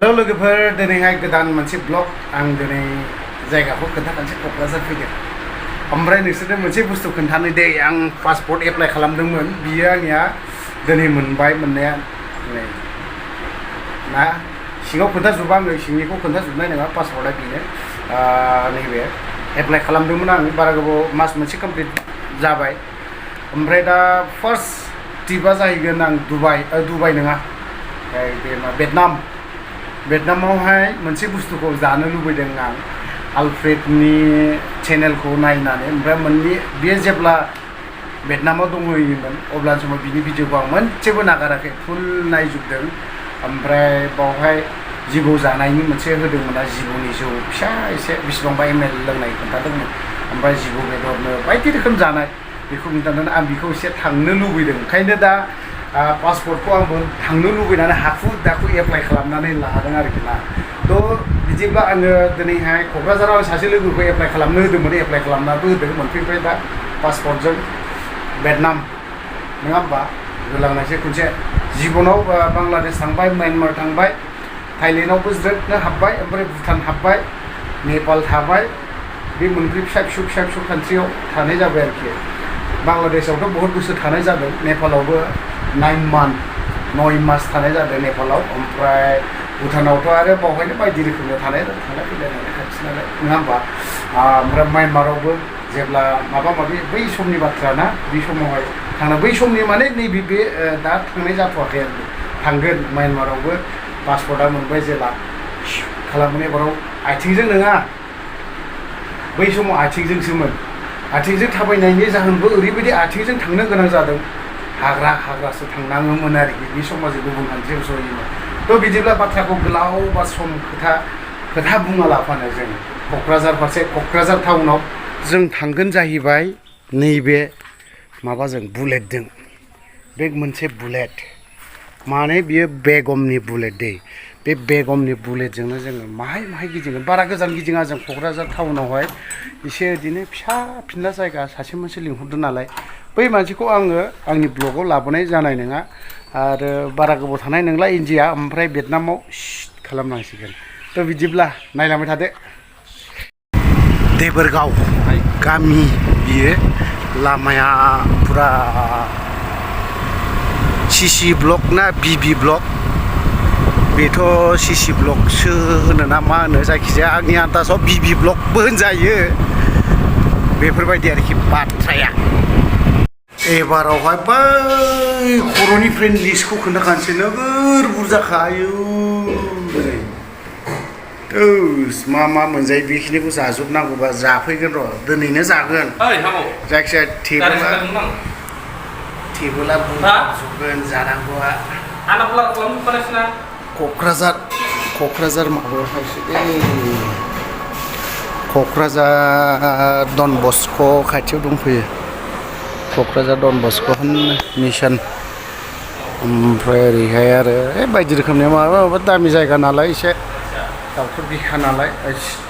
हेल' लोगोफोर दिनैहाय गोदान मोनसे ब्लग आं दिनै जायगाखौ खोन्थाखानोसै क'क्राझार फैदों ओमफ्राय नोंसोरनो मोनसे बुस्थु खोन्थानो दे आं पासपर्ट एप्लाइ खालामदोंमोन बियो आंनिया दिनै मोनबाय मोननाया नै ना सिङाव खोन्थाजोबा आङो सिंनिखौ खोन्थाजोबनाय नङा पासपर्टआ बेनो नैबे एप्लाइ खालामदोंमोन आं बारा गोबाव मास मोनसे कमप्लिट जाबाय ओमफ्राय दा फार्स्ट ट्रिपआ जाहैगोन आं दुबाइ नङा बे भियेटनामावहाय मोनसे बुस्थुखौ जानो लुबैदों आं आलफ्रेडनि चेनेलखौ नायनानै ओमफ्राय बे जेब्ला भियेटनामाव दंहैयोमोन अब्ला समाव बिनि भिडिअखौ आं मोनसेबो नागाराखै फुल नायजोबदों ओमफ्राय बावहाय जिबौ जानायनि मोनसे होदोंमोन जिबौनि जौ फिसा एसे बेसेबांबा एमएल लोंनाय खोन्थादोंमोन ओमफ्राय जिबौ बेदरनो बायदि रोखोम जानाय बेखौ खोन्थानानै आं बेखौ एसे थांनो लुबैदों ओंखायनो दा पासपर्टखौ आंबो थांनो लुबैनानै हाखु दाखु एप्लाइ खालामनानै लादों आरोखि ना थ' बिदिब्ला आङो दिनैहाय क'क्राझाराव सासे लोगोखौ एप्लाइ खालामनो होदोंमोन एप्लाइ खालामनाबो होदों मोनफैबाय दा पासपर्टजों भियेटनाम नङा होमबा गोलांनायसै खनसे जिबनाव बांलादेश थांबाय म्यानमार थांबाय थाइलेण्डआवबो ज्रोदनो हाबबाय ओमफ्राय भुटान हाबबाय नेपाल थाबाय बे मोनब्रै फिसा फिसौ कान्ट्रियाव थानाय जाबाय आरोखि बांलादेशआवथ' बहुत बोसोर थानाय जादों नेपालावबो 9 मास थानाय जादों नेपालाव ओमफ्राय भुटानावथ' आरो बावहायनो बायदि रोखोमनि थांलाय फैलाय खाथि नालाय नङा होमबा ओमफ्राय म्यानमारावबो जेब्ला माबा माबि बै समनि बाथ्रा ना बे समावहाय बै समनि माने नैबे बे दा थांनाय जाथ'वाखै आरो थांगोन म्यानमारावबो पासपर्टआ मोनबाय जेला खालामगोन एबाराव आथिंजों नङा बै समाव आथिंजोंसोमोन आथिंजों थाबायनायनि जाहोनबो ओरैबायदि आथिंजों थांनो गोनां जादों हाग्रासो थांनाङोमोन आरोखि बे समाव जे गुबुन कान्ट्रियाव सहैयोमोन थ' बिदिब्ला बाथ्राखौ गोलाव बा सम खोथा बुङा लाफानो जों क'क्राझार फारसे क'क्राझार टाउनाव जों थांगोन जाहैबाय नैबे माबाजों बुलेटजों बे मोनसे बुलेट माने बियो बेगमनि बुलेट दै बे बेगमनि बुलेटजोंनो जोङो माहाय गिदिंगोन बारा गोजान गिदिङा जों क'क्राझार टाउनावहाय एसे बिदिनो फिसा फिनला जायगा सासे मानसि लिंहरदों नालाय बै मानसिखौ आङो आंनि ब्लगाव लाबोनाय जानाय नङा आरो बारा गोबाव थानाय नंला इन्डिया ओमफ्राय भियेटनामाव खालामनांसिगोन थ' बिदिब्ला नायलांबाय थादो देबोरगाव गामि बियो लामाया फुरा सिसि ब्लक ना बिबि ब्लक बेथ' सिसि ब्लकसो होनो ना मा होनो जायखिजाया आंनि आन्दाजाव बिबि ब्लकबो होनजायो बेफोरबायदि आरोखि बाथ्राया एबारावहाय बै खर'निफ्राय लिस्टखौ खोन्थाखानोसै नोगोर बुरजाखायो मा मोनजायो बेखिनिखौ जाजोबनांगौबा जाफैगोन र' दिनैनो जागोन जायखिजाया टेबोला बुंजोबगोन जानांगौआ क'क्राझार माबायावहायसो क'क्राझार डन बस्क' खाथियाव दंफैयो क'क्राझार डन बस्क' मिसन ओमफ्राय ओरैहाय आरो बायदि रोखोमनि माबा दामि जायगा नालाय एसे दाउथुर बिखा नालाय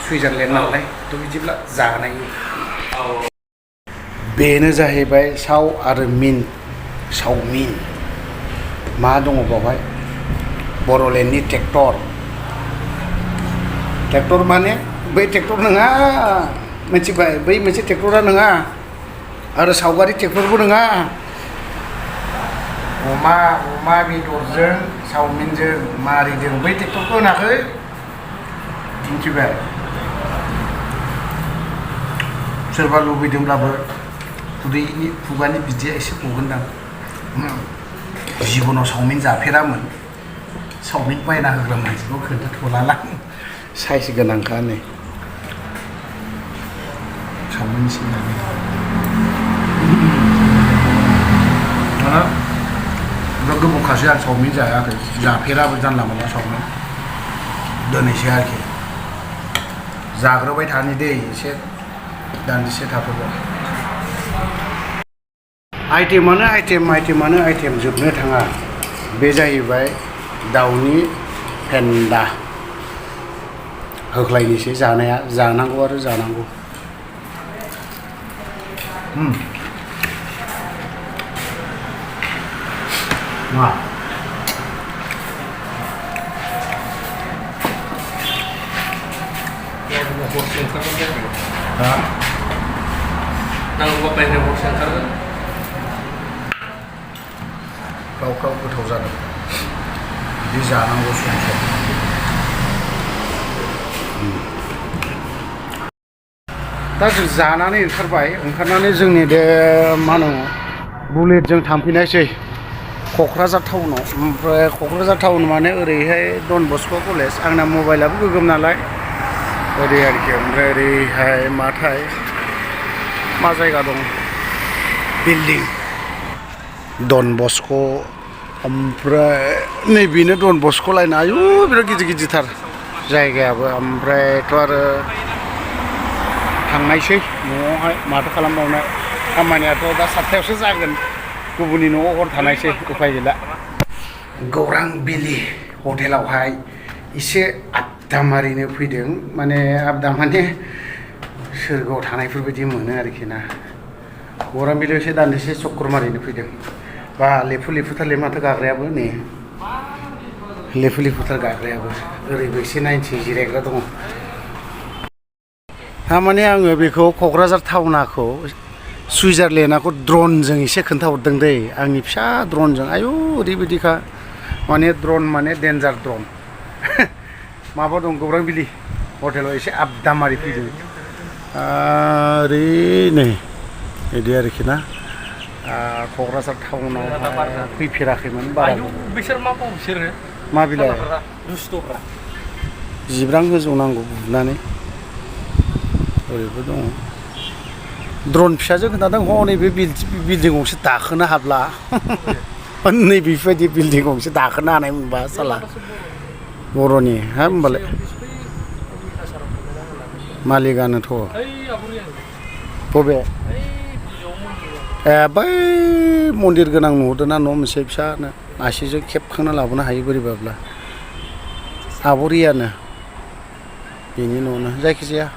सुइजारलेण्ड नालाय थ' बिदिब्ला जानाय बेनो जाहैबाय चावमिन मा दङ बावहाय बर'लेण्डनि ट्रेक्टर माने बै ट्रेक्टर नङा मिथिबाय बै मोनसे ट्रेक्टरा नङा आरो सावगारि ट्रेक्टरबो नङा अमा बेदरजों चावमिनजों मारिजों बै ट्रेक्टरखौ होनाखै मिथिबाय सोरबा लुबैदोंब्लाबो खुगानि बिदैया एसे गगोनदां जिबनाव चावमिन जाफेरामोन चावमिन बायना होग्रा मानसिखौ खोन्थाथ'लालां साइज गोनांखा नै चावमिन सिंगानि गोबावखासो आं चावमिन जायाखै जाफेराबो जानला मोनला चावमिन दोनैसो आरोखि जाग्रोबाय थानि दै एसे दान्दिसे थाथ'बाय आइटेमानो जोबनो थाङा बे जाहैबाय दाउनि फेन्दा होख्लायनोसै जानाया जानांगौ आरो जानांगौ गाव गोथाव जादों बिदि जानांगौ सम दा जों जानानै ओंखारनानै जोंनि बे मा होनो बुलेटजों थांफिनायसै क'क्राझार टाउनाव ओमफ्राय क'क्राझार टाउन माने ओरैहाय डन बस्क' कलेज आंना मबाइलाबो गोगोम नालाय ओरै आरोखि ओमफ्राय ओरैहाय माथाय मा जायगा दं बिल्डिं डन बस्क' ओमफ्राय नैबेनो डन बस्क' लाइन आयु बिराद गिदिरथार जायगायाबो ओमफ्रायथ' आरो थांनायसै न'आवहाय माथो खालामबावनो खामानियाथ' दा 7थायावसो जागोन गुबुननि न'आव हर थानायसै उफाय गैला गौरां बिलि हटेलावहाय एसे आड्डा मारिनो फैदों माने आड्डा माने सोरगोआव थानायफोरबायदि मोनो आरोखि ना गौरां बिलियाव एसे दान्दिसे चक्कर मारिनो फैदों बा लेफुथारलै माथो गाग्रायाबो नै लेफुथार गाग्रायाबो ओरैबो एसे नायनोसै जिरायग्रा दङ थारमाने आङो बेखौ क'क्राझार टाउनखौ सुइजारलेण्डखौ ड्रनजों एसे खोन्थाहरदों दै आंनि फिसा ड्रनजों आयु ओरैबायदिखा माने ड्रन माने डेन्जार ड्रन माबा दं गौरां बिलि हटेलाव एसे आड्डा मारि फैदों ओरै नै बिदि आरोखि ना क'क्राझार टाउनाव फैफेराखैमोन बारा बिसोर मा मावो बिसोरो मा बिलाइ दुस्थ'फ्रा जिब्रां होजौनांगौ बुनानै ओरैबो दङ ड्रन फिसाजों खोन्थादों नैबे बिल्डिं गंसे दाखोनो हाब्ला नैबेबायदि बिल्डिं गंसे दाखोनो हानाय मोनबा साला बर'नि हा होमबालाय मालिकआनोथ' बबे ए बै मन्दिर गोनां नुहुरदों ना न' मोनसे फिसानो आसिजों खेबखांना लाबोनो हायो बोरैबाब्ला आब'रियानो बेनि न'नो जायखिजाया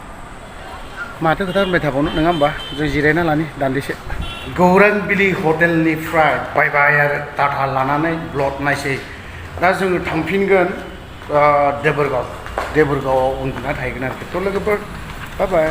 माथो खोथा होनबाय थाबावनो नङा होमबा जों जिरायना लानि दान्दिसे गौरां बिलि हटेलनिफ्राय बाय आरो टाटा लानानै ब्लड नायसै दा जोङो थांफिनगोन देबोरगावआव उन्दुना थाहैगोन आरोखि थ' लोगोफोर बाय